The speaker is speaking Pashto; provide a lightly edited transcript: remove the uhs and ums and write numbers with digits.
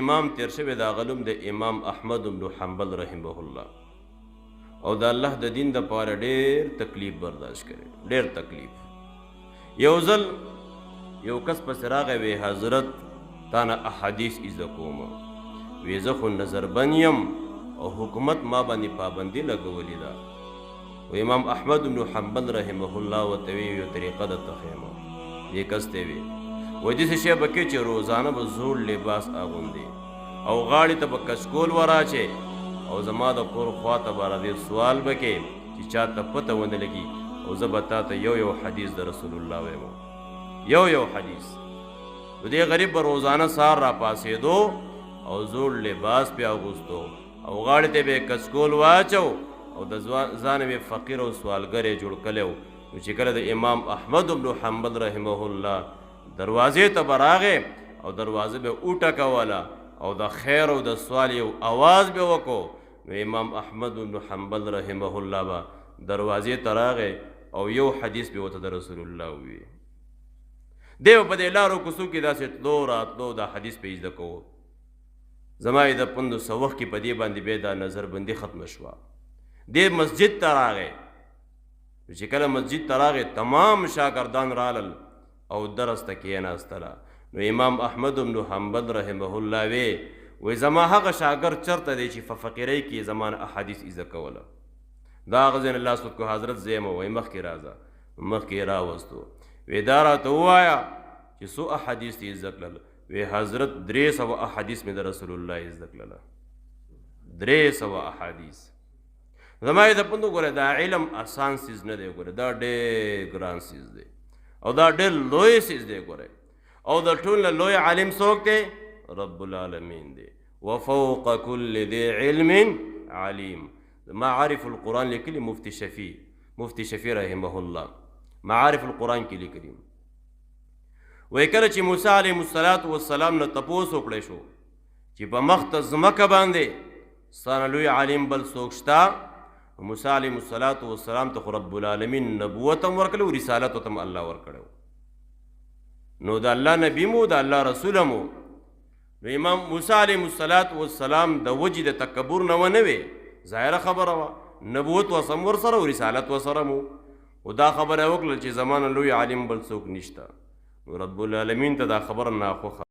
امام تیر شوی دا غلم د امام احمد بن حنبل رحمه الله او د الله د دین د پاره ډیر تکلیف برداشت کړي ډیر تکلیف یو ځل یو کس پس راغی وی حضرت تانا احادیث ایزه کوم وی زه خو نظر بنیم او حکومت ما باندې پابندي لګولې ده و امام احمد بن حنبل رحمه الله وتوی یو طریقه د تخیمه دې کس ته وی و دې شی بکې چې روزانه به زوړ لباس اغوندي او غاړې ته به کشکول وراچي او زما د کور خواته به راځي سوال بکې چې چاته پته ونه لګي او زه به تا ته یو حدیث د رسول الله وایم یو حدیث و دې غریب به روزانه سهار را پاسېدو او زوړ لباس پې اغوستو او غاړې ته به کشکول واچو او د ځان به فقیر او سوالګر یې جوړ کړی و چې کله د امام احمد بن حنبل رحمه الله دروازې ته به راغې او دروازه به وټکوله او د خیر او د سوال یو آواز به وکړو نو امام احمد بن حنبل رحمه الله به دروازې ته راغې او یو حدیث به ورته د رسول الله ووی دی به په دې لارو کوڅو کې داسې تلو راتلو دا حدیث به زده کوو زما یې د 1500 وخت کې په دې باندې بیا دا نظربندي ختمه شوه دې مسجد ته راغی چې کله مسجد ته راغی تمام شاګردان رالل او درس ته کېناستله نو امام احمد بن حنبل رحمه الله وی زما هغه شاګرد چرته دی چې په فقیرۍ کې زما نه احادیث ایزه کوله دا هغه ځای نه لاس وت کو حضرت زه یم وایي مخکې راځه مخکې راوستو وی دا راته ووایه چې څو احادیث دې زده کړل وی حضرت 300 احادیث مې د رسول الله زده کړله 300 احادیث زما یې د پندو ګوره دا علم آسان سیز نه دی ګوره دا ډېر ګران سیز دی او دا ډېر لوی سیز دی ګوره او د ټول نه لوی عالم څوک دی رب العالمین دی وفوق كل ذي علم علیم معارف القرآن لیکلی مفتی شفیع رحمه الله معارف القرآن کې لیکلی وایي کله چې موسی علیه السلام نه تپوس وکړی شو چې په مخ ته ځمکه باندې ستا نه لوی عالم بل څوک شته موسی علیه السلام ته خو رب العالمین نبوت هم ورکړی او رسالت ته هم الله ورکړی نو د الله نبی مو د الله رسول مو نو امام موسی علیه السلام د وجې د تکبر نه ونه وی ظاهره خبره وه نبوت وسم ورسره او رسالت وسره مو او دا خبره وکړه چې زمانه لوی عالم بل څوک نشته رب العالمین ته دا خبره ناخوښه